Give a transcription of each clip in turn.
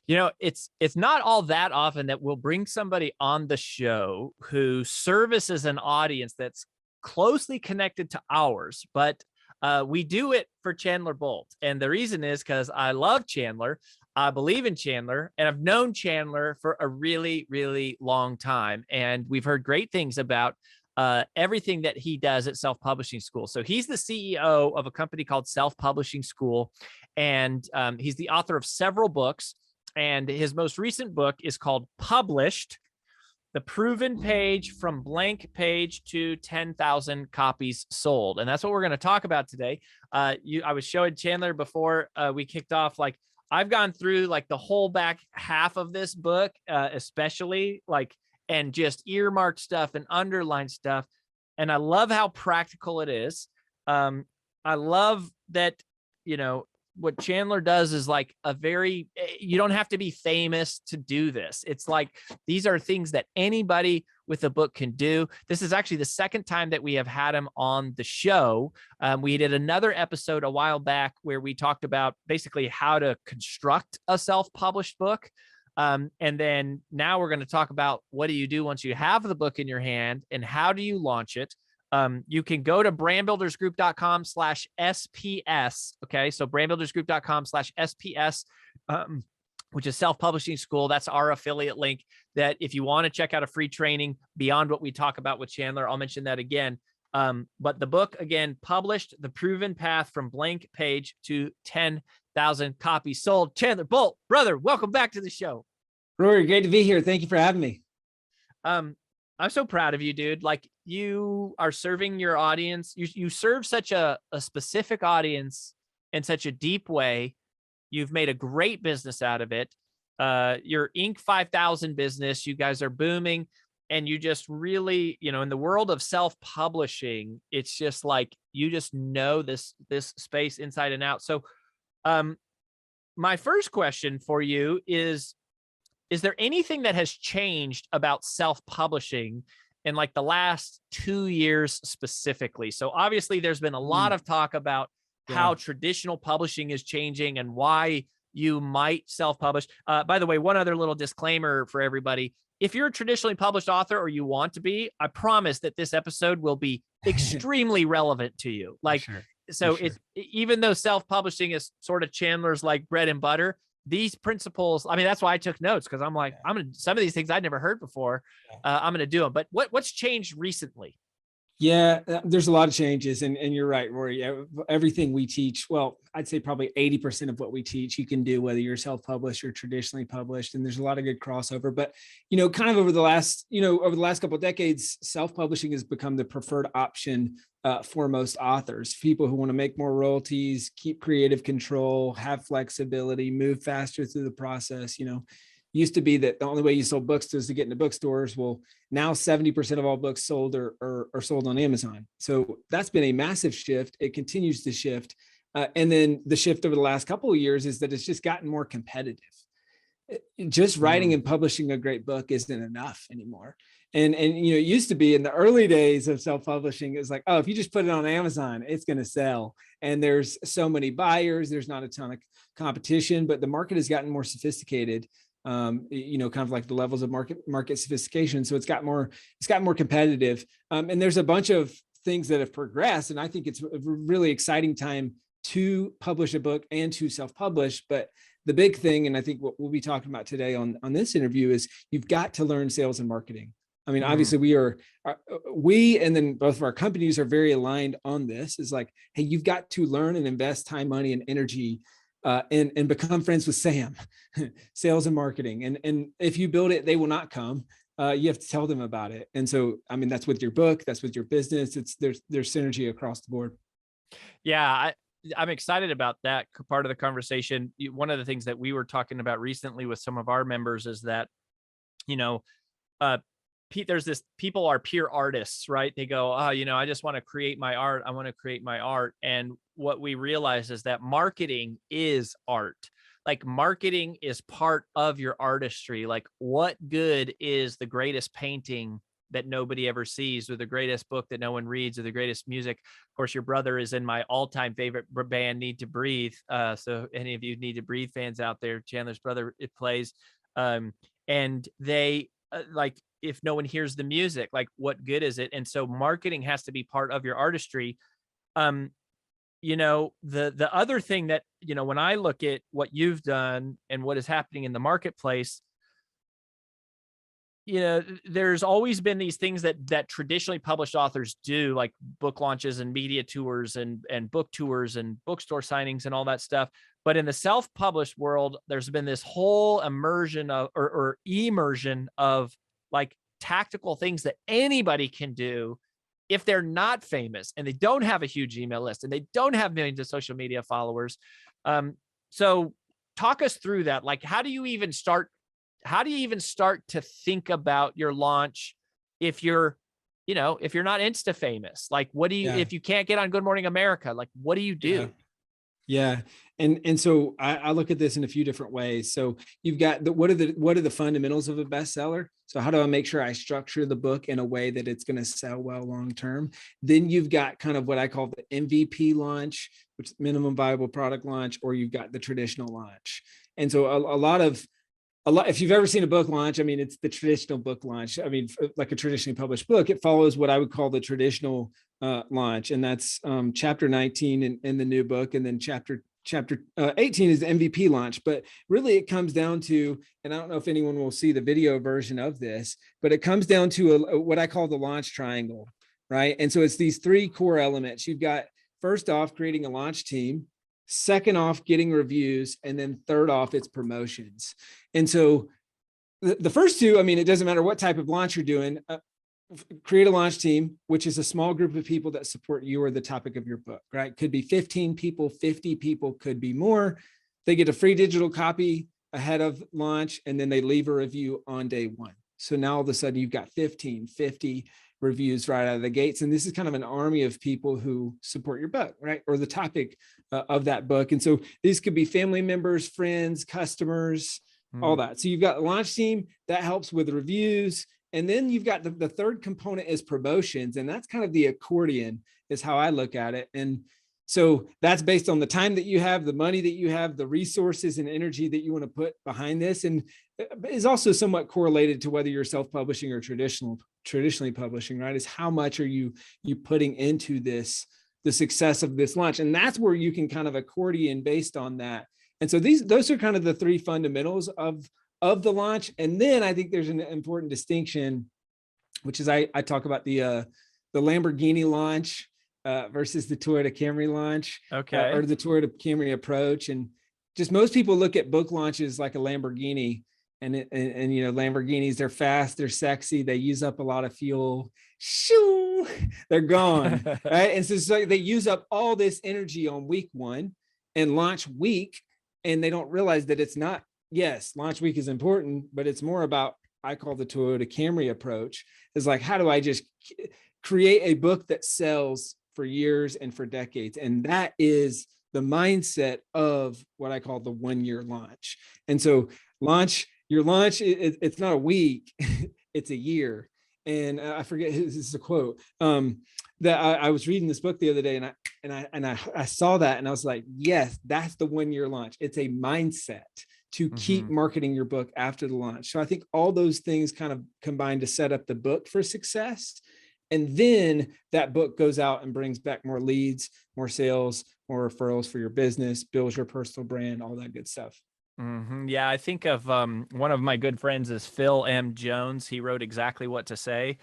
It's not all that often that we'll bring somebody on the show who services an audience that's closely connected to ours, but we do it for Chandler Bolt. And the reason is because I love Chandler. I believe in Chandler, and I've known Chandler for a really, really long time. And we've heard great things about everything that he does at Self-Publishing School. So he's the CEO of a company called Self-Publishing School, and he's the author of several books. And his most recent book is called Published: The Proven Page from Blank Page to 10,000 Copies Sold. And that's what we're going to talk about today. I was showing Chandler before we kicked off, like, I've gone through like the whole back half of this book, especially like, and just earmarked stuff and underlined stuff. And I love how practical it is. I love that, what Chandler does is like you don't have to be famous to do this. It's like, these are things that anybody with a book can do. This is actually the second time that we have had him on the show. We did another episode a while back where we talked about basically how to construct a self-published book. And then now we're going to talk about what do you do once you have the book in your hand and how do you launch it. You can go to brandbuildersgroup.com/SPS. Okay. So brandbuildersgroup.com/SPS, which is Self-Publishing School. That's our affiliate link, that if you want to check out a free training beyond what we talk about with Chandler, I'll mention that again. But the book, again, Published: The Proven Path from Blank Page to 10,000 Copies Sold. Chandler Bolt, brother, welcome back to the show. Rory, great to be here. Thank you for having me. I'm so proud of you, dude. Like, you are serving your audience. You serve such a specific audience in such a deep way. You've made a great business out of it. Your Inc. 5000 business, you guys are booming, and you just really, in the world of self-publishing, it's just like, you just know this space inside and out. So, my first question for you is there anything that has changed about self-publishing in like the last 2 years specifically? So obviously there's been a lot of talk about how traditional publishing is changing and why you might self-publish. By the way, one other little disclaimer for everybody. If you're a traditionally published author, or you want to be, I promise that this episode will be extremely relevant to you. Like, so it's, even though self-publishing is sort of Chandler's like bread and butter, these principles, I mean, that's why I took notes, because I'm like, some of these things I'd never heard before. I'm going to do them. But what's changed recently? Yeah, there's a lot of changes. And you're right, Rory. Everything we teach, well, I'd say probably 80% of what we teach, you can do whether you're self-published or traditionally published. And there's a lot of good crossover. But, kind of over the last couple of decades, self-publishing has become the preferred option for most authors, people who want to make more royalties, keep creative control, have flexibility, move faster through the process. Used to be that the only way you sold books was to get into bookstores. Well, now 70% of all books sold are sold on Amazon. So that's been a massive shift. It continues to shift. And then the shift over the last couple of years is that it's just gotten more competitive. Just writing and publishing a great book isn't enough anymore. And it used to be in the early days of self-publishing, it was like, oh, if you just put it on Amazon, it's going to sell. And there's so many buyers, there's not a ton of competition, but the market has gotten more sophisticated. Kind of like the levels of market sophistication. So it's got more competitive. And there's a bunch of things that have progressed. And I think it's a really exciting time to publish a book and to self-publish. But the big thing, and I think what we'll be talking about today on this interview, is you've got to learn sales and marketing. I mean, obviously we and then both of our companies are very aligned on this. Is like, hey, you've got to learn and invest time, money, and energy and become friends with Sam, sales and marketing. And if you build it, they will not come. You have to tell them about it. And so, I mean, that's with your book, that's with your business. There's synergy across the board. Yeah, I'm excited about that part of the conversation. One of the things that we were talking about recently with some of our members is that, there's this, people are peer artists, right? They go, oh, I just want to create my art. I want to create my art. And what we realize is that marketing is art. Like, marketing is part of your artistry. Like, what good is the greatest painting that nobody ever sees, or the greatest book that no one reads, or the greatest music. Of course, your brother is in my all-time favorite band, Need to Breathe. So any of you Need to Breathe fans out there, Chandler's brother, it plays. And they like, if no one hears the music, like what good is it? And so marketing has to be part of your artistry. The other thing that, when I look at what you've done and what is happening in the marketplace, there's always been these things that traditionally published authors do, like book launches and media tours and book tours and bookstore signings and all that stuff. But in the self-published world, there's been this whole immersion of or immersion of like tactical things that anybody can do if they're not famous and they don't have a huge email list and they don't have millions of social media followers. So talk us through that. Like, how do you even start to think about your launch if you're not Insta famous? Like, what do you, if you can't get on Good Morning America, like, what do you do? Yeah. And so I look at this in a few different ways. So you've got what are the fundamentals of a bestseller? So how do I make sure I structure the book in a way that it's going to sell well long-term? Then you've got kind of what I call the MVP launch, which is minimum viable product launch, or you've got the traditional launch. And so a lot, if you've ever seen a book launch, I mean, it's the traditional book launch. I mean, like a traditionally published book, it follows what I would call the traditional launch. And that's chapter 19 in the new book. And then chapter 18 is the MVP launch. But really it comes down to, and I don't know if anyone will see the video version of this, but it comes down to what I call the launch triangle, right? And so it's these three core elements. You've got, first off, creating a launch team. Second off, getting reviews. And then third off, it's promotions. And so the first two, I mean, it doesn't matter what type of launch you're doing, create a launch team, which is a small group of people that support you or the topic of your book, right? Could be 15 people, 50 people, could be more. They get a free digital copy ahead of launch, and then they leave a review on day one. So now all of a sudden you've got 15, 50 reviews right out of the gates. And this is kind of an army of people who support your book, right? Or the topic of that book. And so these could be family members, friends, customers, all that. So you've got a launch team that helps with reviews. And then you've got the third component is promotions. And that's kind of the accordion is how I look at it. And so that's based on the time that you have, the money that you have, the resources and energy that you want to put behind this. And is also somewhat correlated to whether you're self-publishing or traditionally publishing, right? Is how much are you putting into this, the success of this launch? And that's where you can kind of accordion based on that. And so those are kind of the three fundamentals of the launch. And then I think there's an important distinction, which is I talk about the Lamborghini launch versus the Toyota Camry launch, or the Toyota Camry approach. And just most people look at book launches like a Lamborghini, and Lamborghinis, they're fast, they're sexy, they use up a lot of fuel. Shoo, they're gone, right? And so it's like they use up all this energy on week one and launch week, and they don't realize that it's not. Yes, launch week is important, but it's more about, I call the Toyota Camry approach, is like, how do I just create a book that sells for years and for decades? And that is the mindset of what I call the 1 year launch. And so your launch, it's not a week, it's a year. And I forget, this is a quote that I was reading this book the other day, and I saw that, and I was like, yes, that's the 1 year launch. It's a mindset to keep marketing your book after the launch. So I think all those things kind of combine to set up the book for success. And then that book goes out and brings back more leads, more sales, more referrals for your business, builds your personal brand, all that good stuff. Yeah, I think of one of my good friends is Phil M. Jones. He wrote Exactly What to Say,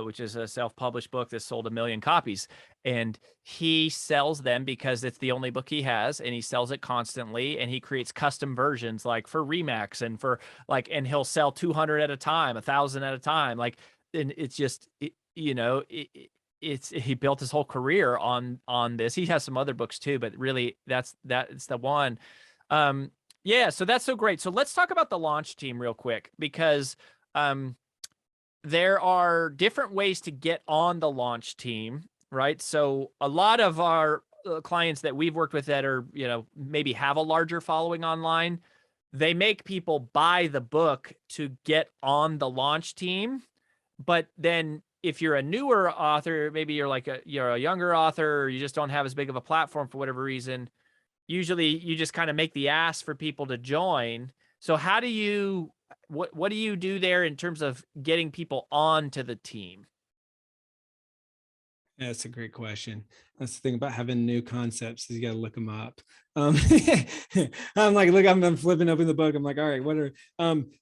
which is a self-published book that sold 1 million copies. And he sells them because it's the only book he has, and he sells it constantly. And he creates custom versions like for Remax and for like, and he'll sell 200 at a time, 1,000 at a time. Like, and it's just, he built his whole career on this. He has some other books too, but really it's the one. Yeah, so that's so great. So let's talk about the launch team real quick, because there are different ways to get on the launch team, right? So a lot of our clients that we've worked with that are, maybe have a larger following online, they make people buy the book to get on the launch team. But then if you're a newer author, maybe you're a younger author, or you just don't have as big of a platform for whatever reason, usually you just kind of make the ask for people to join. So how do you, what do you do there in terms of getting people onto the team? Yeah, that's a great question. That's the thing about having new concepts is you got to look them up. I'm like, look, I'm flipping open the book. I'm like, all right, what are,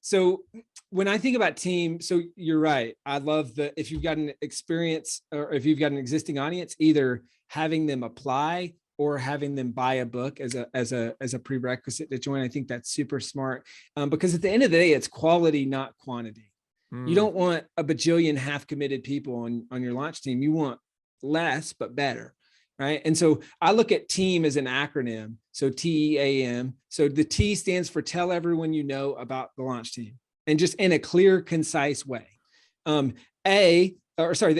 so when I think about team, so you're right. I love if you've got an experience or if you've got an existing audience, either having them apply or having them buy a book as a prerequisite to join. I think that's super smart, because at the end of the day, it's quality, not quantity. You don't want a bajillion half committed people on your launch team. You want less but better, right? And so I look at team as an acronym. So TEAM. So the T stands for tell everyone you know about the launch team, and just in a clear, concise way. The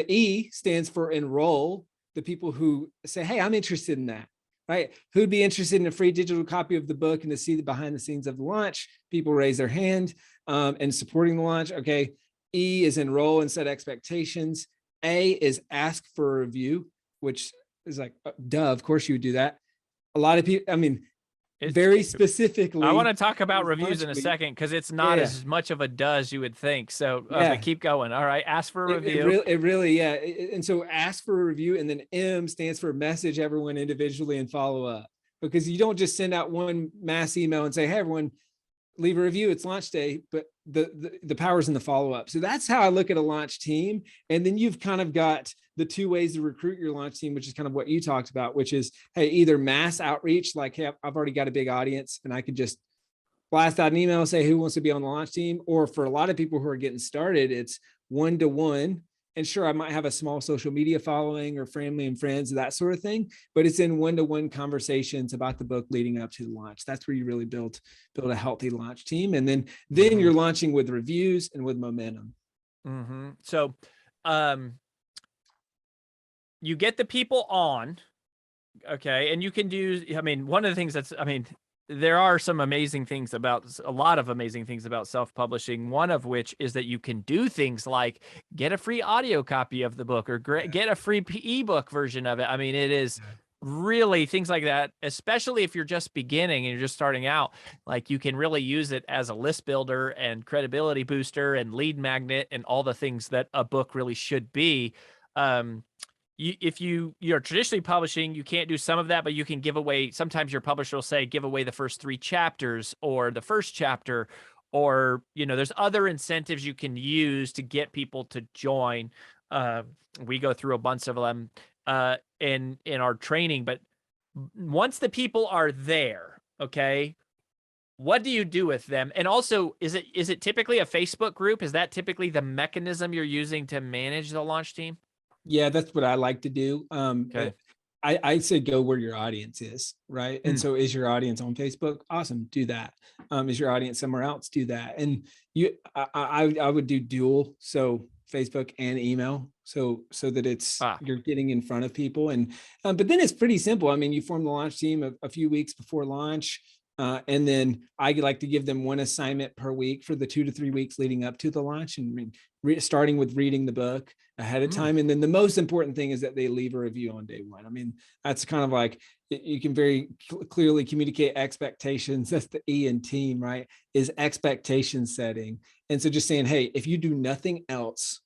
E stands for enroll, the people who say, hey, I'm interested in that, right? Who'd be interested in a free digital copy of the book and to see the behind the scenes of the launch? People raise their hand, and supporting the launch. Okay. E is enroll and set expectations. A is ask for a review, which is like, duh, of course you would do that. A lot of people, I mean, very specifically. I want to talk about reviews in a second, because it's not as much of a duh as you would think. So but keep going. All right. Ask for a review. It really, yeah. And so ask for a review, and then M stands for message everyone individually and follow up, because you don't just send out one mass email and say, hey, everyone, leave a review, it's launch day, but the power's in the follow-up. So that's how I look at a launch team. And then you've kind of got the two ways to recruit your launch team, which is kind of what you talked about, which is, hey, either mass outreach, like, hey, I've already got a big audience and I could just blast out an email and say who wants to be on the launch team. Or for a lot of people who are getting started, it's one-to-one. And sure, I might have a small social media following or family and friends, that sort of thing, but it's in one-to-one conversations about the book leading up to the launch. That's where you really build a healthy launch team. And then you're launching with reviews and with momentum. So you get the people on, okay, and you can do, I mean, one of the things there are some amazing things about, a lot of amazing things about self-publishing, one of which is that you can do things like get a free audio copy of the book or get a free ebook version of it. I mean, it is really things like that, especially if you're just beginning and you're just starting out. Like, you can really use it as a list builder and credibility booster and lead magnet and all the things that a book really should be. If you're traditionally publishing, you can't do some of that, but you can give away, sometimes your publisher will say, give away the first 3 chapters or the first chapter, or, there's other incentives you can use to get people to join. We go through a bunch of them in our training, but once the people are there, okay, what do you do with them? And also, is it typically a Facebook group? Is that typically the mechanism you're using to manage the launch team? Yeah, that's what I like to do. Okay. I say go where your audience is, right? And so is your audience on Facebook? Awesome, do that. Is your audience somewhere else? Do that. And I would do dual, so Facebook and email, so that it's you're getting in front of people. And but then it's pretty simple. I mean, you form the launch team a few weeks before launch. And then I like to give them one assignment per week for the 2 to 3 weeks leading up to the launch, and starting with reading the book ahead of time. And then the most important thing is that they leave a review on day one. I mean, that's kind of like, you can very clearly communicate expectations. That's the E in team, right? Is expectation setting. And so just saying, hey, if you do nothing else,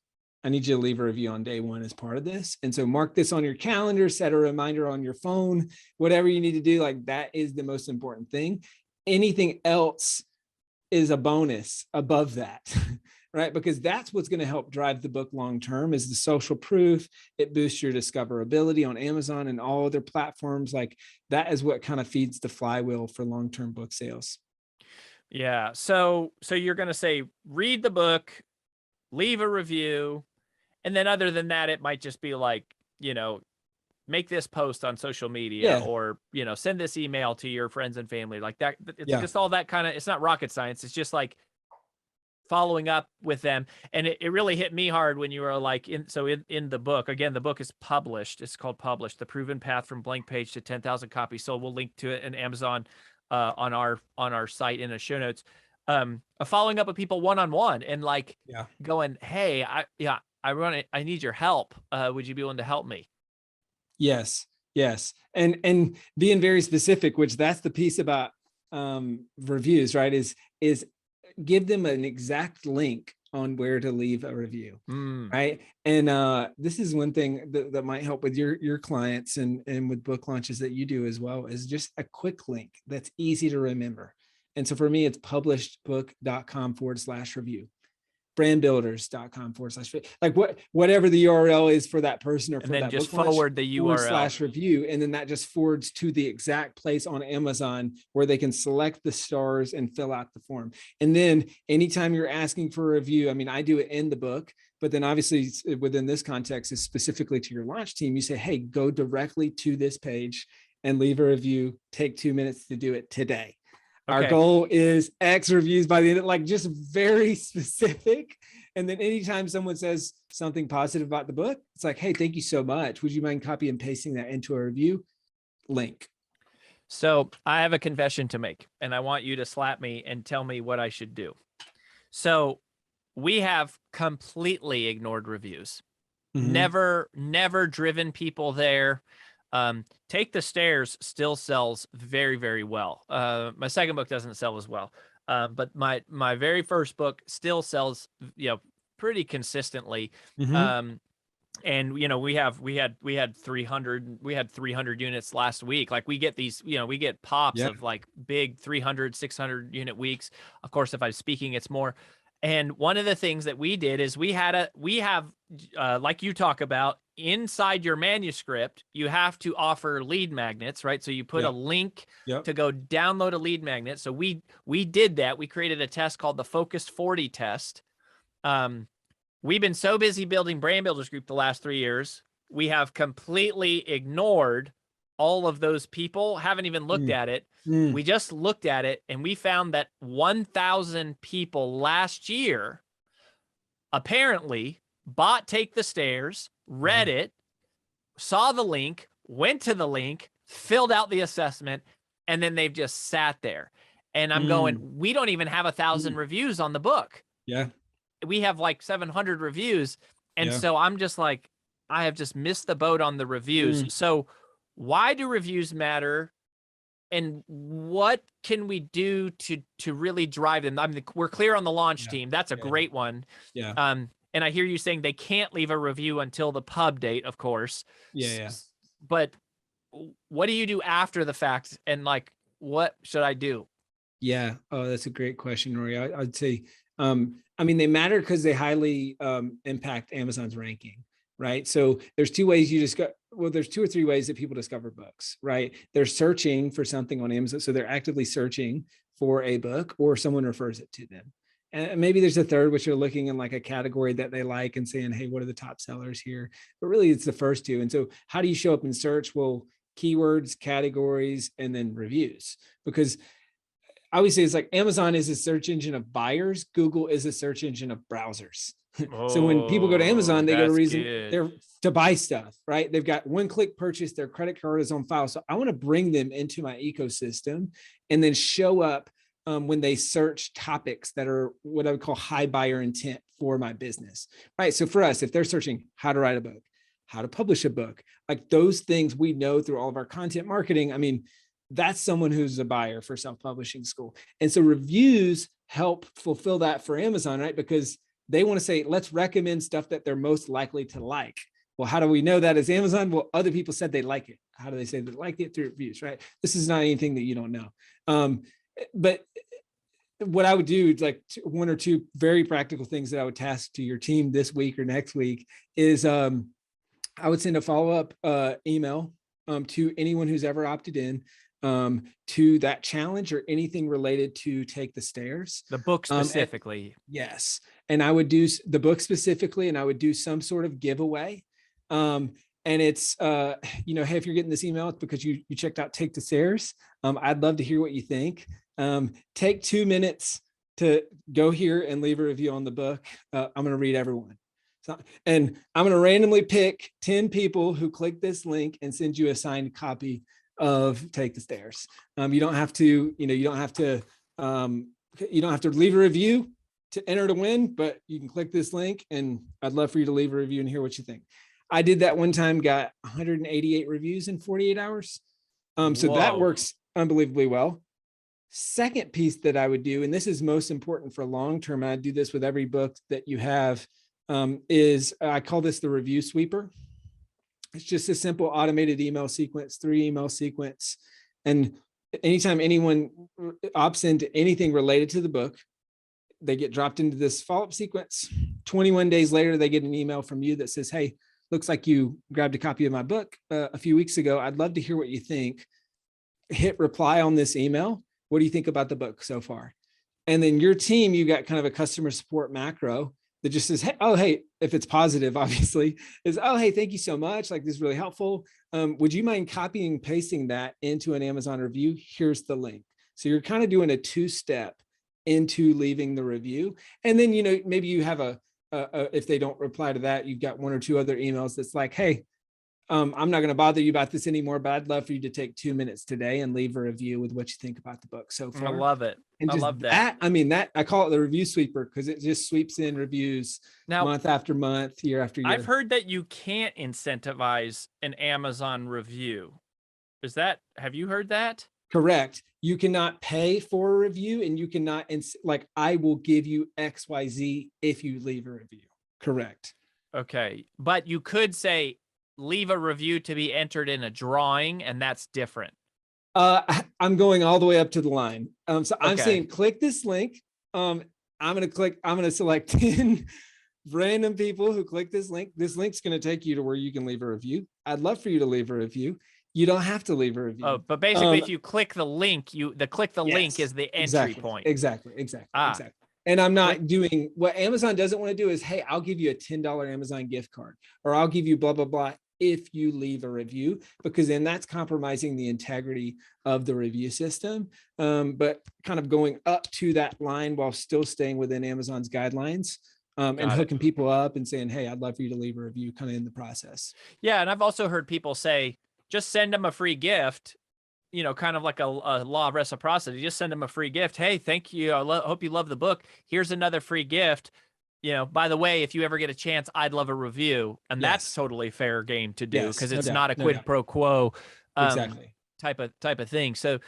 I need you to leave a review on day one as part of this. And so mark this on your calendar, set a reminder on your phone, whatever you need to do. Like, that is the most important thing. Anything else is a bonus above that, right? Because that's what's going to help drive the book long-term, is the social proof. It boosts your discoverability on Amazon and all other platforms. Like, that is what kind of feeds the flywheel for long-term book sales. Yeah. So you're going to say, read the book, leave a review. And then other than that, it might just be like, make this post on social media, or, send this email to your friends and family, like that. It's just all that kind of, it's not rocket science. It's just like following up with them. And it really hit me hard when you were like, in the book, again, the book is published. It's called Published: The Proven Path from Blank Page to 10,000 Copies. So we'll link to it in Amazon, on our site in the show notes. following up with people one-on-one and like Yeah. going, hey, I need your help. Would you be willing to help me? Yes. Yes. And being very specific, which that's the piece about reviews, right? Is give them an exact link on where to leave a review. Right. And this is one thing that might help with your clients and with book launches that you do as well, is just a quick link that's easy to remember. And so for me, it's publishedbook.com/review, brandbuilders.com/, like whatever the URL is for that person or And for then that just book launch, forward the URL. /review. And then that just forwards to the exact place on Amazon where they can select the stars and fill out the form. And then anytime you're asking for a review, I mean, I do it in the book, but then obviously within this context is specifically to your launch team. You say, hey, go directly to this page and leave a review. Take 2 minutes to do it today. Our goal is X reviews by the end, like just very specific. And then anytime someone says something positive about the book, it's like, hey, thank you so much. Would you mind copy and pasting that into a review link? So I have a confession to make, and I want you to slap me and tell me what I should do. So we have completely ignored reviews. Never driven people there. Take the Stairs still sells very, very well. My second book doesn't sell as well. But my very first book still sells, pretty consistently. And we had 300 units last week. Like we get these, we get pops of like big 300, 600 unit weeks. Of course, if I'm speaking, it's more. And one of the things that we did is we have like you talk about, inside your manuscript, you have to offer lead magnets, right? So you put a link to go download a lead magnet. So we did that. We created a test called the Focused 40 test. We've been so busy building Brand Builders Group the last 3 years, we have completely ignored all of those people, haven't even looked at it. We just looked at it and we found that 1,000 people last year apparently bought Take the Stairs, read it, saw the link, went to the link, filled out the assessment, and then they've just sat there. And I'm going, we don't even have 1,000 reviews on the book. Yeah. We have like 700 reviews. And so I'm just like, I have just missed the boat on the reviews. So why do reviews matter? And what can we do to really drive them? I mean, we're clear on the launch team. That's a great one. Yeah. And I hear you saying they can't leave a review until the pub date, of course. Yeah. But what do you do after the fact? And like, what should I do? Yeah. Oh, that's a great question, Rory. I'd say, I mean, they matter because they highly impact Amazon's ranking, right? So there's 2 ways there's 2 or 3 ways that people discover books, right? They're searching for something on Amazon. So they're actively searching for a book or someone refers it to them. And maybe there's a third, which are looking in like a category that they like and saying, hey, what are the top sellers here? But really it's the first 2. And so how do you show up in search? Well, keywords, categories, and then reviews. Because I always say it's like Amazon is a search engine of buyers. Google is a search engine of browsers. So when people go to Amazon, they get a reason they're to buy stuff, right? They've got one-click purchase, their credit card is on file. So I want to bring them into my ecosystem and then show up when they search topics that are what I would call high buyer intent for my business, right? So for us, if they're searching how to write a book, how to publish a book, like those things we know through all of our content marketing, I mean, that's someone who's a buyer for Self-Publishing School. And so reviews help fulfill that for Amazon, right? Because they want to say, let's recommend stuff that they're most likely to like. Well, how do we know that as Amazon? Well, other people said they like it. How do they say they like it? Through reviews, right? This is not anything that you don't know. But what I would do, like 1 or 2 very practical things that I would task to your team this week or next week is I would send a follow-up email to anyone who's ever opted in to that challenge or anything related to Take the Stairs. The book specifically. Yes. And I would do the book specifically, and I would do some sort of giveaway. And it's, hey, if you're getting this email, it's because you checked out Take the Stairs. I'd love to hear what you think. Take 2 minutes to go here and leave a review on the book. I'm going to read everyone. And I'm going to randomly pick 10 people who click this link and send you a signed copy of Take the Stairs. You don't have to, You don't have to leave a review to enter to win, but you can click this link and I'd love for you to leave a review and hear what you think. I did that one time, got 188 reviews in 48 hours. So that Whoa. works unbelievably well. Second piece that I would do, and this is most important for long-term, I do this with every book that you have, is I call this the review sweeper. It's just a simple automated email sequence, 3 email sequence. And anytime anyone opts into anything related to the book, they get dropped into this follow-up sequence. 21 days later, they get an email from you that says, hey, looks like you grabbed a copy of my book a few weeks ago. I'd love to hear what you think. Hit reply on this email. What do you think about the book so far? And then your team, you got kind of a customer support macro that just says, hey, oh, hey, if it's positive, obviously, is, oh, hey, thank you so much. Like, this is really helpful. Would you mind copying and pasting that into an Amazon review? Here's the link. So you're kind of doing a 2-step into leaving the review. And then, maybe you have if they don't reply to that, you've got 1 or 2 other emails that's like, hey, I'm not going to bother you about this anymore, but I'd love for you to take 2 minutes today and leave a review with what you think about the book so far. I love it. And I love that. I call it the review sweeper because it just sweeps in reviews now, month after month, year after year. I've heard that you can't incentivize an Amazon review. Have you heard that? Correct. You cannot pay for a review and you cannot, I will give you XYZ if you leave a review. Correct. Okay. But you could say, leave a review to be entered in a drawing, and that's different. I'm going all the way up to the line. So I'm saying, click this link. I'm going to select 10 random people who click this link. This link's going to take you to where you can leave a review. I'd love for you to leave a review. You don't have to leave a review. Oh, but basically, if you click the link, link is the entry point. Exactly. And I'm not doing what Amazon doesn't want to do is, hey, I'll give you a $10 Amazon gift card, or I'll give you blah, blah, blah, if you leave a review, because then that's compromising the integrity of the review system. But kind of going up to that line while still staying within Amazon's guidelines. And hooking people up and saying, hey, I'd love for you to leave a review kind of in the process. Yeah. And I've also heard people say, just send them a free gift, kind of like a law of reciprocity. Just send them a free gift. Hey, thank you. I hope you love the book. Here's another free gift. By the way, if you ever get a chance, I'd love a review. And that's totally fair game to do because it's not a quid pro quo type of thing. So,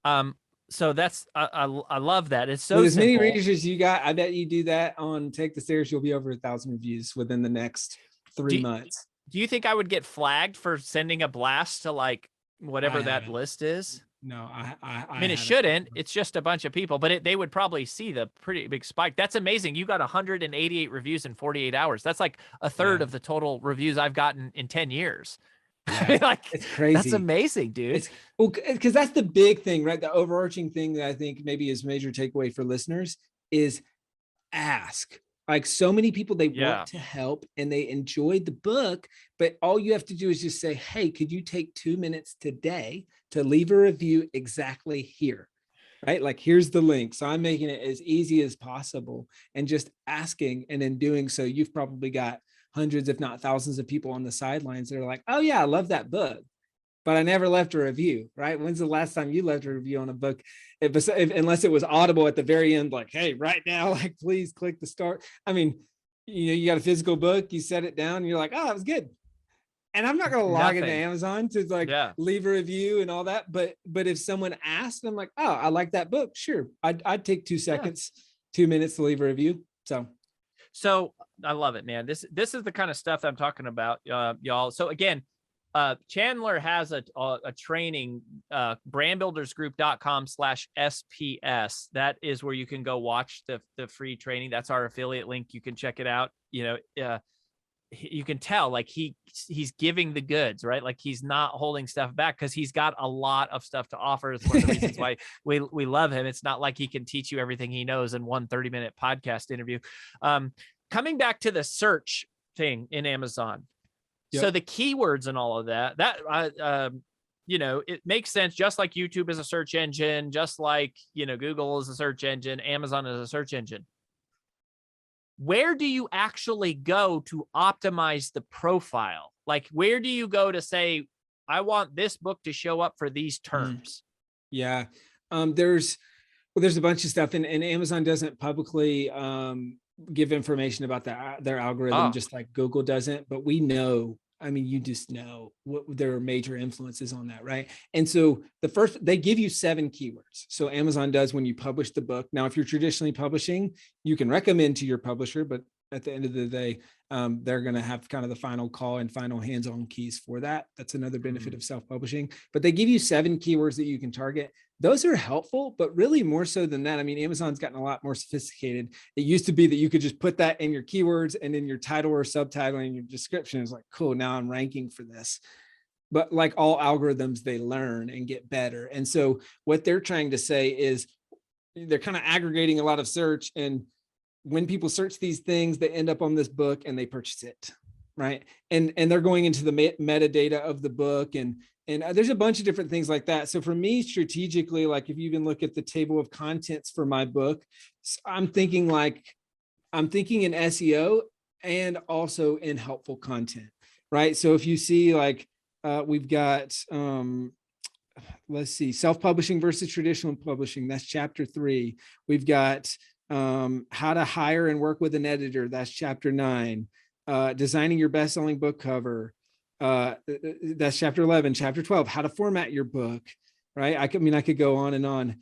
that's, I love that. It's so with as many simple. readers as you got, I bet you do that on Take the Stairs, you'll be over 1,000 reviews within the next 3 months. Do you think I would get flagged for sending a blast to like whatever that list is? No, I mean, it shouldn't. It's just a bunch of people, but they would probably see the pretty big spike. That's amazing. You got 188 reviews in 48 hours. That's like a third of the total reviews I've gotten in 10 years. Yeah, it's crazy. That's amazing, dude. Because that's the big thing, right? The overarching thing that I think maybe is major takeaway for listeners is ask. Like so many people, they want to help and they enjoyed the book, but all you have to do is just say, hey, could you take 2 minutes today to leave a review exactly here, right? Like, here's the link. So I'm making it as easy as possible and just asking. And in doing so, you've probably got hundreds, if not thousands of people on the sidelines that are like, oh yeah, I love that book, but I never left a review, right? When's the last time you left a review on a book? Unless it was audible at the very end, like, hey, right now, like, please click the start. I mean, you got a physical book, you set it down, and you're like, oh, that was good. And I'm not going to log into Amazon to leave a review and all that. But if someone asked, I'm like, oh, I like that book. Sure. I'd take 2 seconds, 2 minutes to leave a review. So I love it, man. This is the kind of stuff I'm talking about, y'all. So again, Chandler has a training, brandbuildersgroup.com/SPS. That is where you can go watch the free training. That's our affiliate link. You can check it out. You can tell like he's giving the goods, right? Like he's not holding stuff back because he's got a lot of stuff to offer. It's one of the reasons why we love him. It's not like he can teach you everything he knows in one 30-minute podcast interview. Coming back to the search thing in Amazon. Yep. So the keywords and all of that, it makes sense. Just like YouTube is a search engine, just like, Google is a search engine, Amazon is a search engine. Where do you actually go to optimize the profile? Like, where do you go to say, I want this book to show up for these terms? Yeah. There's Well, there's a bunch of stuff, and Amazon doesn't publicly give information about their algorithm, Oh, just like Google doesn't. But we know, I mean, you just know what their major influences on that, right? And so they give you 7 keywords. So Amazon does when you publish the book. Now, if you're traditionally publishing, you can recommend to your publisher, but at the end of the day, they're going to have kind of the final call and final hands-on keys for that. That's another benefit of self-publishing. But they give you 7 keywords that you can target. Those are helpful, but really more so than that. I mean, Amazon's gotten a lot more sophisticated. It used to be that you could just put that in your keywords and in your title or subtitle and your description is like, cool, now I'm ranking for this. But like all algorithms, they learn and get better. And so what they're trying to say is they're kind of aggregating a lot of search, and when people search these things, they end up on this book and they purchase it, right? And they're going into the metadata of the book, and there's a bunch of different things like that. So for me, strategically, like if you even look at the table of contents for my book, I'm thinking in SEO and also in helpful content, right? So if you see like we've got let's see, self-publishing versus traditional publishing, that's chapter 3. We've got how to hire and work with an editor, that's chapter 9. Designing your best-selling book cover, that's chapter 11. Chapter 12, how to format your book, right? I could go on and on.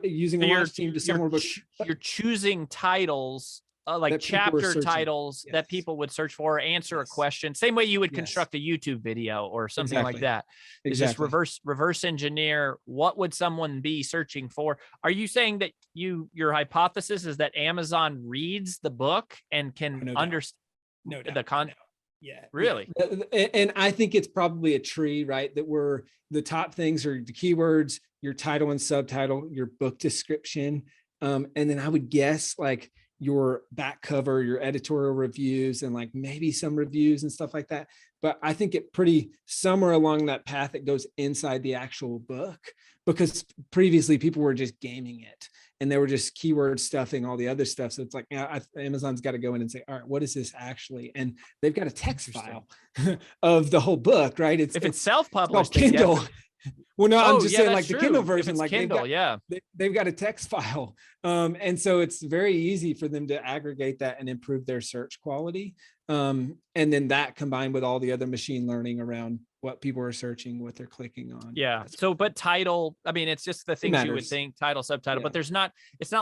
Using a launch team to sell more books. You're choosing titles, like chapter titles that people would search for, or answer a question, same way you would construct a YouTube video or something like that. It's just reverse engineer. What would someone be searching for? Are you saying that your hypothesis is that Amazon reads the book and can understand the content? Yeah. Really? And I think it's probably a tree, right? That the top things are the keywords, your title and subtitle, your book description. And then I would guess like your back cover, your editorial reviews, and like maybe some reviews and stuff like that. But I think it pretty somewhere along that path, it goes inside the actual book, because previously people were just gaming it and they were just keyword stuffing all the other stuff. So it's like, Amazon's got to go in and say, all right, what is this actually? And they've got a text file of the whole book, right? If it's self-published, Kindle. Well, no, I'm just saying like the Kindle version, like Kindle, they've got a text file. And so it's very easy for them to aggregate that and improve their search quality. And then that combined with all the other machine learning around what people are searching, what they're clicking on. Yeah. So, but title, I mean, it's just the things you would think, title, subtitle, but it's not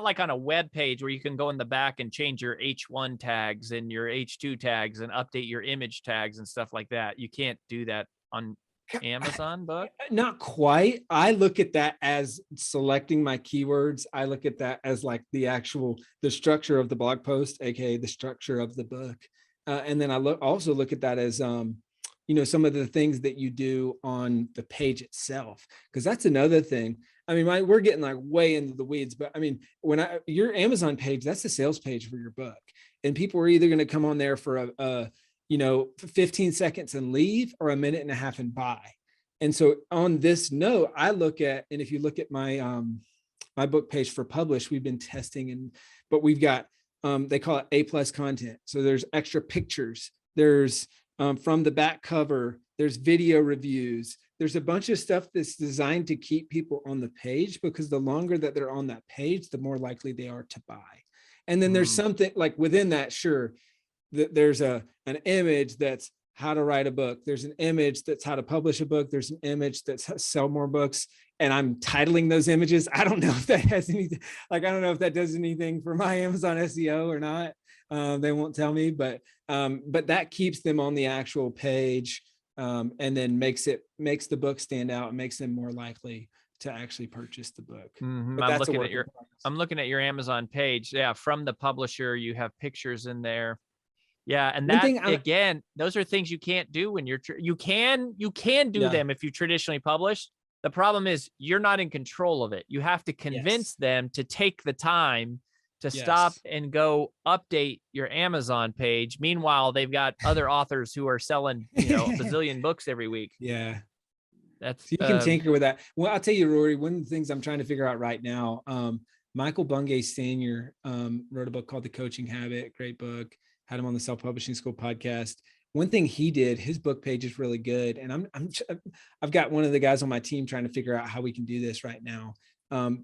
like on a web page where you can go in the back and change your H1 tags and your H2 tags and update your image tags and stuff like that. You can't do that on Amazon book? Not quite. I look at that as selecting my keywords. I look at that as like the structure of the blog post, aka the structure of the book. And then I also look at that as some of the things that you do on the page itself, because that's another thing. I mean, we're getting like way into the weeds, but I mean, your Amazon page, that's the sales page for your book, and people are either going to come on there for a 15 seconds and leave, or a minute and a half and buy. And so on this note, I look at, and if you look at my my book page for Publish, we've been testing, but we've got they call it A+ content. So there's extra pictures, there's from the back cover, there's video reviews, there's a bunch of stuff that's designed to keep people on the page, because the longer that they're on that page, the more likely they are to buy. And then there's something like within that, sure, there's an image that's how to write a book. There's an image that's how to publish a book. There's an image that's how to sell more books. And I'm titling those images. I don't know if that has anything, I don't know if that does anything for my Amazon SEO or not. They won't tell me, but that keeps them on the actual page, and then makes the book stand out and makes them more likely to actually purchase the book. I'm looking at your Amazon page. Yeah. From the publisher, you have pictures in there. Yeah. And again, those are things you can't do when you can do them if you traditionally publish. The problem is you're not in control of it. You have to convince them to take the time to stop and go update your Amazon page. Meanwhile, they've got other authors who are selling, a bazillion books every week. Yeah. That's you can tinker with that. Well, I'll tell you, Rory, one of the things I'm trying to figure out right now, Michael Bungay Sr. Wrote a book called The Coaching Habit. Great book. Had him on the Self-Publishing School podcast. One thing he did, his book page is really good. And I've got one of the guys on my team trying to figure out how we can do this right now.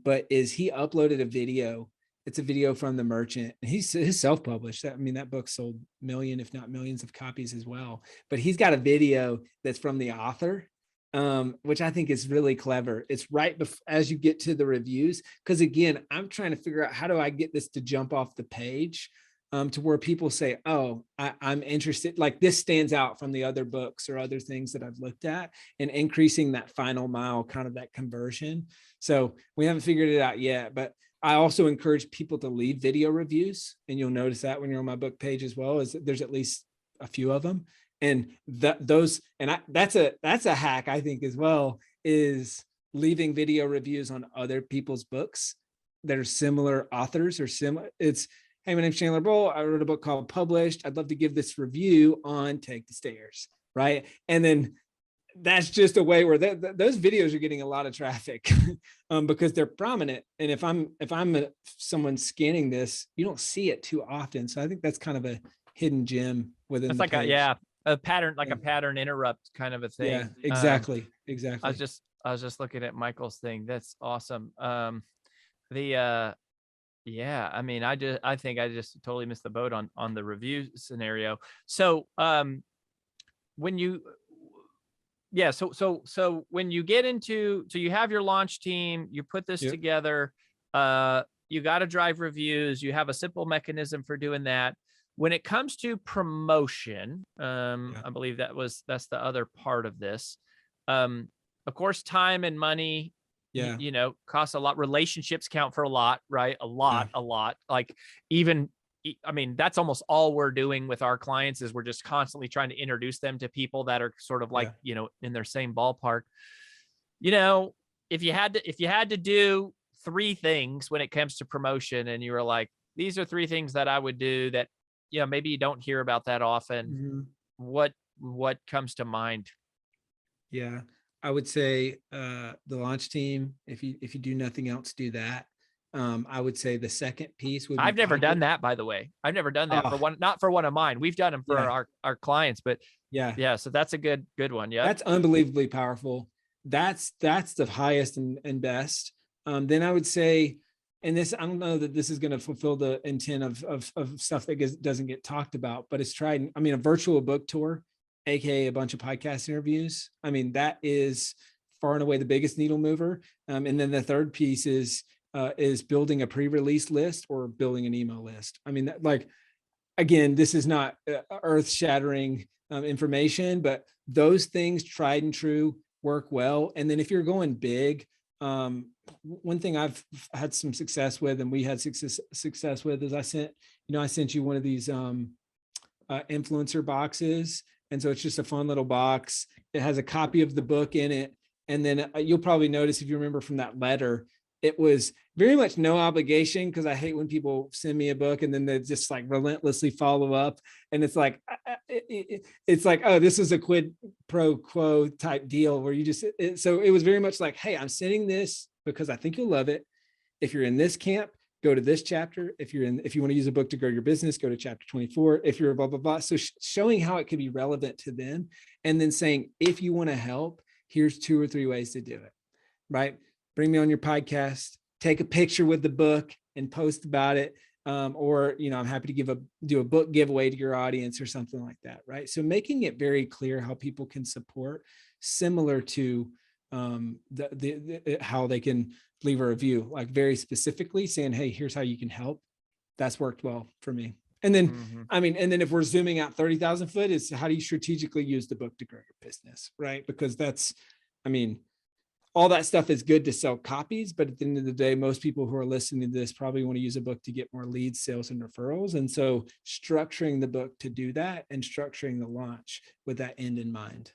but is he uploaded a video. It's a video from the merchant, and he's self-published. I mean, that book sold million, if not millions of copies as well, but he's got a video that's from the author, which I think is really clever. It's right as you get to the reviews. Cause again, I'm trying to figure out, how do I get this to jump off the page, to where people say, oh, I'm interested. Like, this stands out from the other books or other things that I've looked at, and increasing that final mile, kind of that conversion. So we haven't figured it out yet, but I also encourage people to leave video reviews. And you'll notice that when you're on my book page as well, is there's at least a few of them. And that's a hack, I think, as well, is leaving video reviews on other people's books that are similar authors or similar. It's, hey, my name's Chandler Bolt. I wrote a book called Published. I'd love to give this review on Take the Stairs, right? And then that's just a way where those videos are getting a lot of traffic, because they're prominent. And if I'm someone scanning this, you don't see it too often. So I think that's kind of a hidden gem within. It's like a pattern, like a pattern interrupt kind of a thing. Yeah, exactly. I was just looking at Michael's thing. That's awesome. I mean, I think I just totally missed the boat on the review scenario. So when you so when you get into, so you have your launch team, you put this together, you got to drive reviews, you have a simple mechanism for doing that. When it comes to promotion, I believe that's the other part of this. Of course, time and money, you know, costs a lot. Relationships count for a lot, right? A lot. Like, even, I mean, that's almost all we're doing with our clients, is we're just constantly trying to introduce them to people that are sort of like, you know, in their same ballpark. You know, if you had to do 3 things when it comes to promotion, and you were like, these are 3 things that I would do that, you know, maybe you don't hear about that often. What comes to mind? Yeah, I would say the launch team. If you do nothing else, do that. I would say the second piece would be, I've never done that, by the way. I've never done that not for one of mine. We've done them for our clients, but so that's a good one. Yeah, that's unbelievably powerful. That's the highest and best. Then I would say, and this, I don't know that this is going to fulfill the intent of stuff that doesn't get talked about, but it's tried. I mean, a virtual book tour, AKA a bunch of podcast interviews. I mean, that is far and away the biggest needle mover. And then the third piece is building a pre-release list or building an email list. I mean, again, this is not earth-shattering information, but those things, tried and true, work well. And then if you're going big, one thing I've had some success with, and we had success with, is I sent you one of these influencer boxes. And so it's just a fun little box. It has a copy of the book in it. And then you'll probably notice, if you remember from that letter, it was very much no obligation, because I hate when people send me a book and then they just like relentlessly follow up. And it's like, it's like, oh, this is a quid pro quo type deal where you just, so it was very much like, hey, I'm sending this because I think you'll love it. If you're in this camp, go to this chapter. If you want to use a book to grow your business, go to chapter 24. If you're blah, blah, blah. So showing how it could be relevant to them, and then saying, if you want to help, here's 2 or 3 ways to do it, right? Bring me on your podcast, take a picture with the book and post about it. Or, you know, I'm happy to do a book giveaway to your audience or something like that. Right. So making it very clear how people can support, similar to how they can leave a review, like very specifically saying, hey, here's how you can help. That's worked well for me. And then, I mean, and then if we're zooming out 30,000 foot, is how do you strategically use the book to grow your business? Right. Because that's, I mean, all that stuff is good to sell copies, but at the end of the day, most people who are listening to this probably want to use a book to get more leads, sales, and referrals. And so structuring the book to do that, and structuring the launch with that end in mind.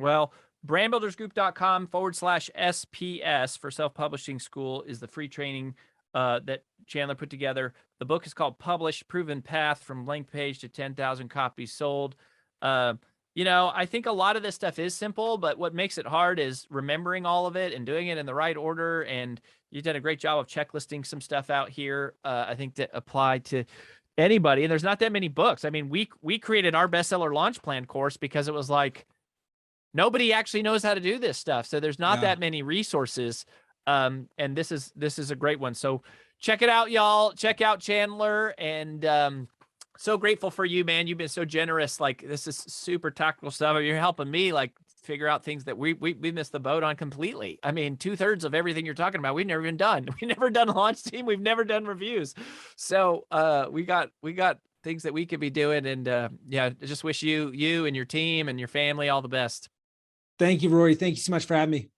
Well, brandbuildersgroup.com/SPS for Self-Publishing School is the free training that Chandler put together. The book is called Published: Proven Path from Blank Page to 10,000 Copies Sold. You know, I think a lot of this stuff is simple, but what makes it hard is remembering all of it and doing it in the right order. And you've done a great job of checklisting some stuff out here. I think that apply to anybody. And there's not that many books. I mean, we created our bestseller launch plan course because it was like, nobody actually knows how to do this stuff. So there's not that many resources. And this is a great one. So check it out, y'all. Check out Chandler. And so grateful for you, man. You've been so generous. Like, this is super tactical stuff. You're helping me like figure out things that we missed the boat on completely. I mean, 2/3 of everything you're talking about, we've never even done. We've never done a launch team. We've never done reviews. So we got things that we could be doing. And yeah, I just wish you and your team and your family all the best. Thank you, Rory. Thank you so much for having me.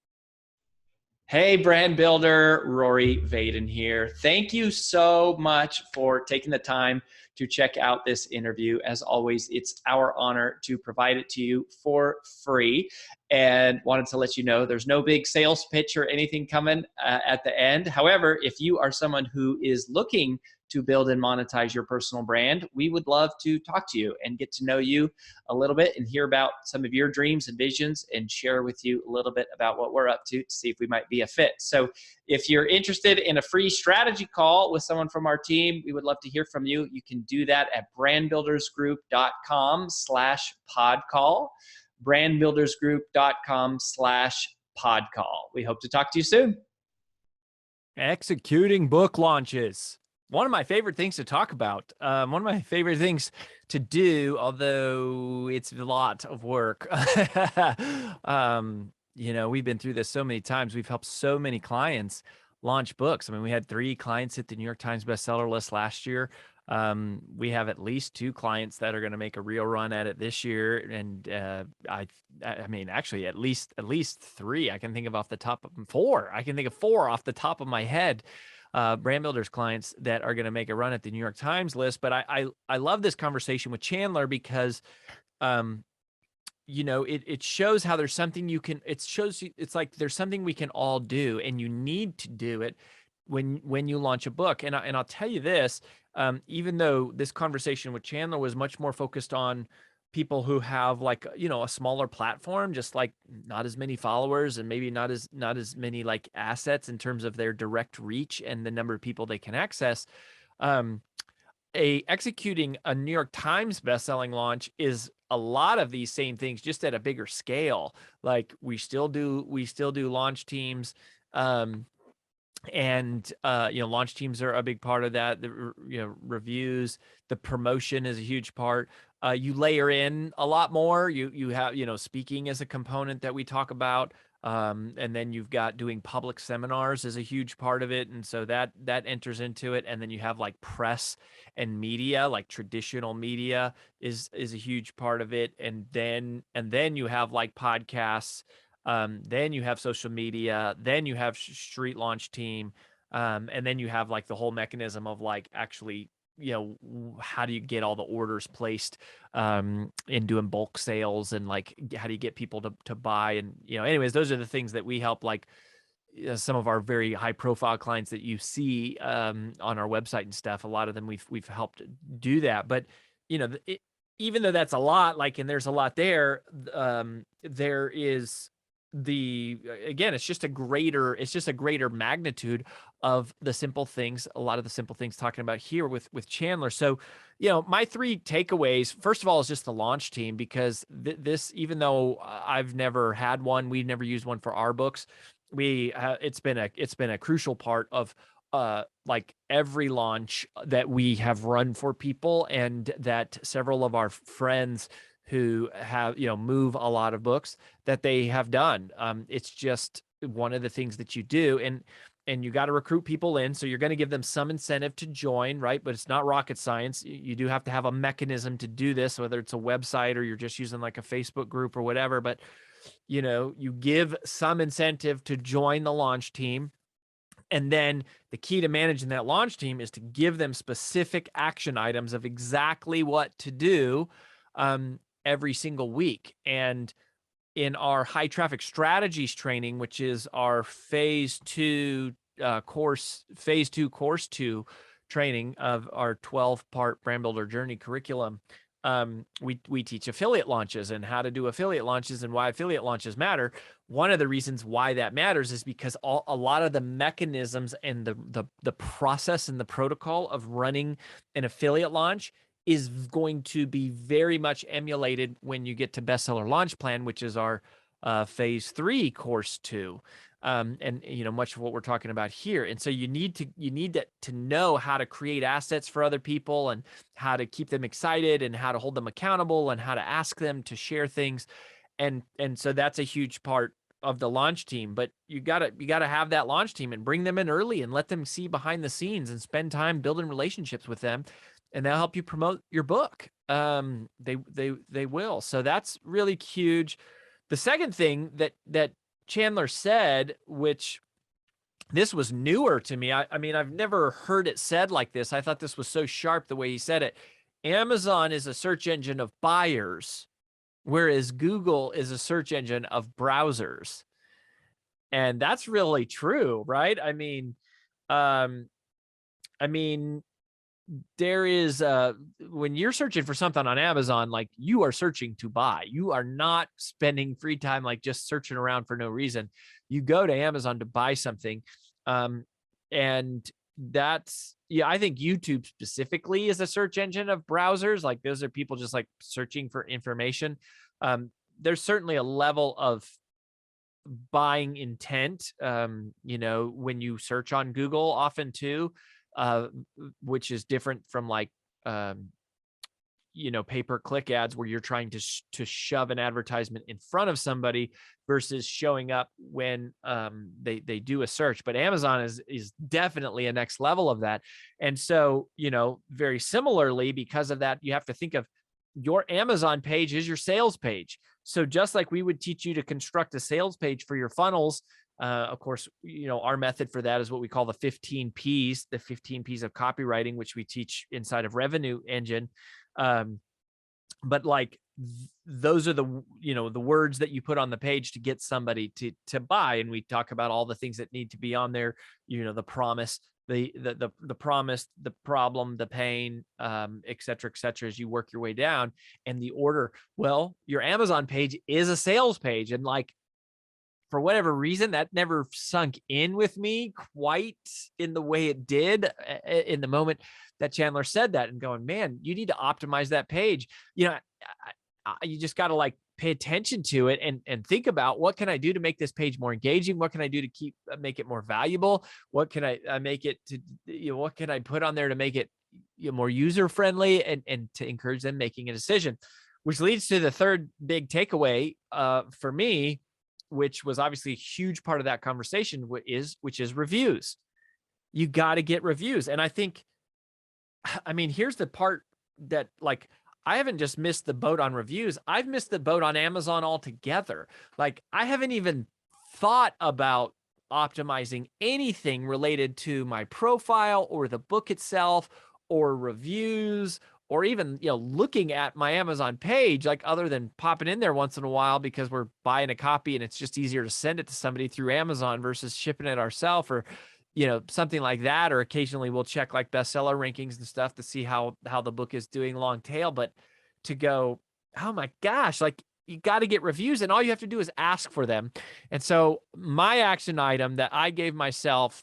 Hey, brand builder, Rory Vaden here. Thank you so much for taking the time to check out this interview. As always, it's our honor to provide it to you for free. And wanted to let you know there's no big sales pitch or anything coming at the end. However, if you are someone who is looking to build and monetize your personal brand, we would love to talk to you and get to know you a little bit and hear about some of your dreams and visions and share with you a little bit about what we're up to see if we might be a fit. So if you're interested in a free strategy call with someone from our team, we would love to hear from you. You can do that at brandbuildersgroup.com/podcall, brandbuildersgroup.com/podcall. We hope to talk to you soon. Executing book launches. One of my favorite things to talk about. One of my favorite things to do, although it's a lot of work. You know, we've been through this so many times. We've helped so many clients launch books. I mean, we had 3 clients hit the New York Times bestseller list last year. We have at least 2 clients that are going to make a real run at it this year. And I mean, actually at least 3. I can think of off the top of 4. I can think of 4 off the top of my head. Brand builders clients that are going to make a run at the New York Times list. But I love this conversation with Chandler because, you know, it shows how there's something you can, it shows you, it's like there's something we can all do and you need to do it when you launch a book. And I'll tell you this, even though this conversation with Chandler was much more focused on people who have like, you know, a smaller platform, just like not as many followers and maybe not as many like assets in terms of their direct reach and the number of people they can access. Executing a New York Times bestselling launch is a lot of these same things, just at a bigger scale. Like we still do launch teams. And you know, launch teams are a big part of that. The reviews, the promotion is a huge part. You layer in a lot more. You have, you know, speaking as a component that we talk about, and then you've got doing public seminars is a huge part of it, and so that enters into it. And then you have like press and media, like traditional media is a huge part of it. And then you have like podcasts. Then you have social media, then you have street launch team. And then you have like the whole mechanism of like actually, you know, how do you get all the orders placed, in doing bulk sales, and like, how do you get people to buy? And, you know, anyways, those are the things that we help, like some of our very high profile clients that you see, on our website and stuff. A lot of them we've helped do that. But, you know, even though that's a lot, like, and there's a lot there, there is again, it's just a greater magnitude of the simple things, a lot of the simple things talking about here with Chandler. So, you know, my 3 takeaways, first of all, is just the launch team, because this, even though I've never had one, we've never used one for our books. It's been a crucial part of like every launch that we have run for people, and that several of our friends who have, you know, move a lot of books that they have done. It's just one of the things that you do, and you got to recruit people in. So you're going to give them some incentive to join, right? But it's not rocket science. You do have to have a mechanism to do this, whether it's a website or you're just using like a Facebook group or whatever. But, you know, you give some incentive to join the launch team. And then the key to managing that launch team is to give them specific action items of exactly what to do, every single week. And in our high traffic strategies training, which is our phase 2 course 2 training of our 12-part brand builder journey curriculum, we teach affiliate launches and how to do affiliate launches and why affiliate launches matter. One of the reasons why that matters is because a lot of the mechanisms and the process and the protocol of running an affiliate launch is going to be very much emulated when you get to bestseller launch plan, which is our phase 3, course 2. And much of what we're talking about here. And so you need to know how to create assets for other people, and how to keep them excited, and how to hold them accountable, and how to ask them to share things. And so that's a huge part of the launch team. But you gotta have that launch team and bring them in early and let them see behind the scenes and spend time building relationships with them, and they'll help you promote your book. They will. So that's really huge. The second thing that Chandler said, which this was newer to me. I mean, I've never heard it said like this. I thought this was so sharp the way he said it. Amazon is a search engine of buyers, whereas Google is a search engine of browsers. And that's really true, right? I mean, there is when you're searching for something on Amazon, like, you are searching to buy. You are not spending free time like just searching around for no reason. You go to Amazon to buy something. And that's, yeah, I think YouTube specifically is a search engine of browsers. Like, those are people just like searching for information. There's certainly a level of buying intent, when you search on Google often too, which is different from like, pay-per-click ads where you're trying to shove an advertisement in front of somebody versus showing up when they do a search. But Amazon is definitely a next level of that. And so, very similarly, because of that, you have to think of your Amazon page is your sales page. So just like we would teach you to construct a sales page for your funnels, of course, our method for that is what we call the 15 Ps, the 15 Ps of copywriting, which we teach inside of Revenue Engine. But like, those are the words that you put on the page to get somebody to buy. And we talk about all the things that need to be on there, the promise, the promise, the problem, the pain, et cetera, as you work your way down. And the order, well, your Amazon page is a sales page. And like, for whatever reason, that never sunk in with me quite in the way it did in the moment that Chandler said that, and going, man, you need to optimize that page. You just got to like pay attention to it and think about, what can I do to make this page more engaging? What can I do to make it more valuable? What can I make it to, what can I put on there to make it more user friendly and to encourage them making a decision? Which leads to the third big takeaway for me, which was obviously a huge part of that conversation, which is reviews. You got to get reviews. And I mean, here's the part that, like, I haven't just missed the boat on reviews. I've missed the boat on Amazon altogether. Like, I haven't even thought about optimizing anything related to my profile or the book itself or reviews, or even, looking at my Amazon page, like, other than popping in there once in a while because we're buying a copy and it's just easier to send it to somebody through Amazon versus shipping it ourselves, or, something like that. Or occasionally we'll check like bestseller rankings and stuff to see how the book is doing long tail. But to go, oh my gosh, like, you got to get reviews, and all you have to do is ask for them. And so my action item that I gave myself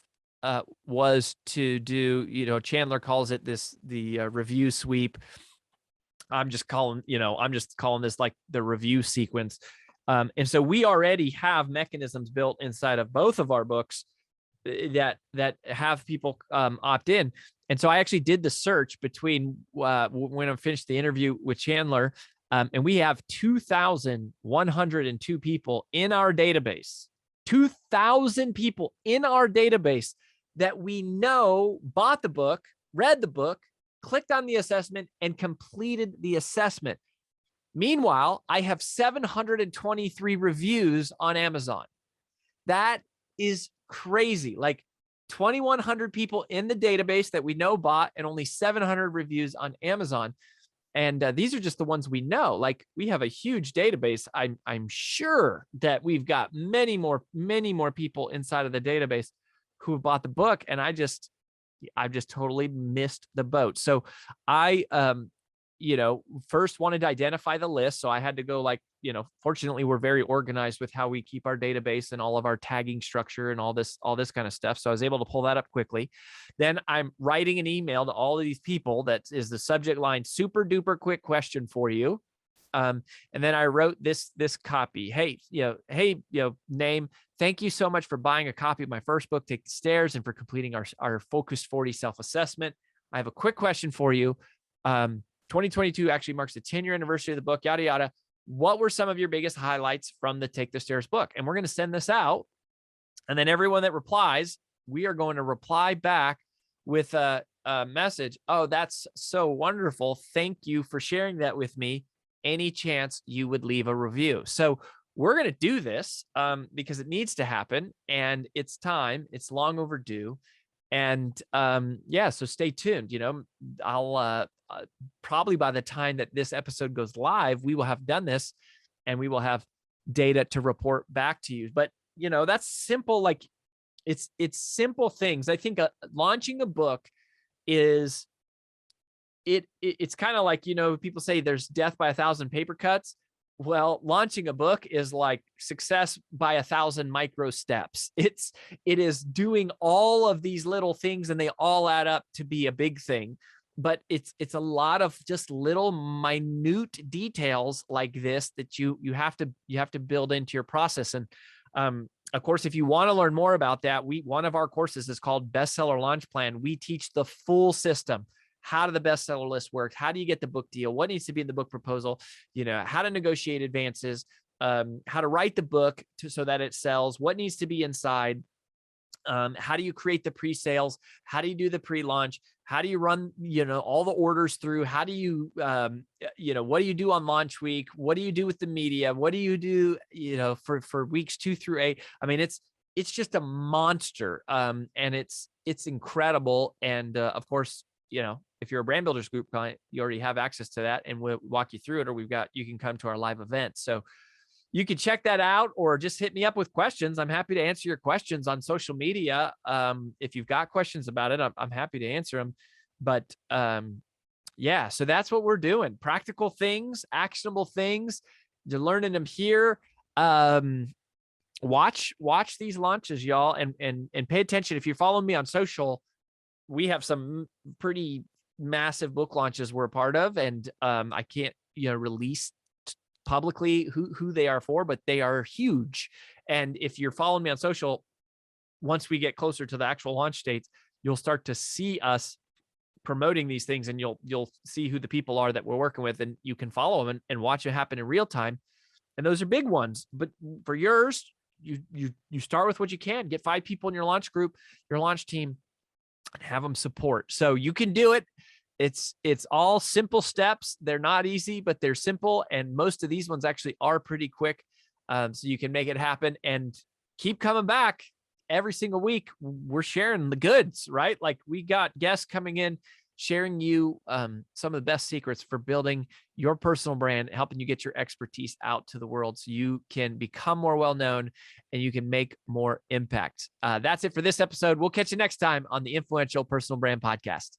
was to do, Chandler calls it the review sweep. I'm just calling this like the review sequence. And so we already have mechanisms built inside of both of our books that have people opt in. And so I actually did the search between when I finished the interview with Chandler, and we have 2,102 people in our database. 2,000 people in our database that we know bought the book, read the book, clicked on the assessment, and completed the assessment. Meanwhile, I have 723 reviews on Amazon. That is crazy. Like, 2,100 people in the database that we know bought, and only 700 reviews on Amazon. And these are just the ones we know. Like, we have a huge database. I'm sure that we've got many more people inside of the database who have bought the book. And I've just totally missed the boat. So I, first wanted to identify the list. So I had to go, like, fortunately we're very organized with how we keep our database and all of our tagging structure and all this kind of stuff. So I was able to pull that up quickly. Then I'm writing an email to all of these people that is the subject line, super duper quick question for you. And then I wrote this copy. Hey, name. Thank you so much for buying a copy of my first book, Take the Stairs, and for completing our Focused 40 self-assessment. I have a quick question for you. 2022 actually marks the 10-year anniversary of the book, yada, yada. What were some of your biggest highlights from the Take the Stairs book? And we're going to send this out. And then everyone that replies, we are going to reply back with a message. Oh, that's so wonderful. Thank you for sharing that with me. Any chance you would leave a review? So we're going to do this because it needs to happen, and it's time. It's long overdue. And yeah, so stay tuned. I'll probably by the time that this episode goes live, we will have done this and we will have data to report back to you. But that's simple. Like it's simple things. I think launching a book is it's kind of like, people say there's death by 1,000 paper cuts. Well, launching a book is like success by 1,000 micro steps. It is doing all of these little things, and they all add up to be a big thing. But it's a lot of just little minute details like this that you have to build into your process. And of course, if you want to learn more about that, one of our courses is called Bestseller Launch Plan. We teach the full system. How do the bestseller list work? How do you get the book deal? What needs to be in the book proposal? How to negotiate advances, how to write the book so that it sells, what needs to be inside, how do you create the pre-sales? How do you do the pre-launch? How do you run, all the orders through? How do you, what do you do on launch week? What do you do with the media? What do you do, for weeks 2 through 8? I mean, it's just a monster. And it's incredible. And of course, if you're a Brand Builders Group client, you already have access to that, and we'll walk you through it, or you can come to our live event. So you can check that out, or just hit me up with questions. I'm happy to answer your questions on social media. If you've got questions about it, I'm happy to answer them. But yeah, so that's what we're doing. Practical things, actionable things. You're learning them here. Watch these launches, y'all, and pay attention. If you're following me on social, we have some pretty massive book launches we're a part of, and I can't release publicly who they are for, but they are huge. And if you're following me on social, once we get closer to the actual launch dates, you'll start to see us promoting these things, and you'll see who the people are that we're working with, and you can follow them and watch it happen in real time. And those are big ones. But for yours, you start with what you can. Get 5 people in your launch group, your launch team, and have them support. So you can do it. It's all simple steps. They're not easy, but they're simple. And most of these ones actually are pretty quick. So you can make it happen, and keep coming back every single week. We're sharing the goods, right? Like, we got guests coming in, sharing you some of the best secrets for building your personal brand, helping you get your expertise out to the world so you can become more well-known and you can make more impact. That's it for this episode. We'll catch you next time on the Influential Personal Brand Podcast.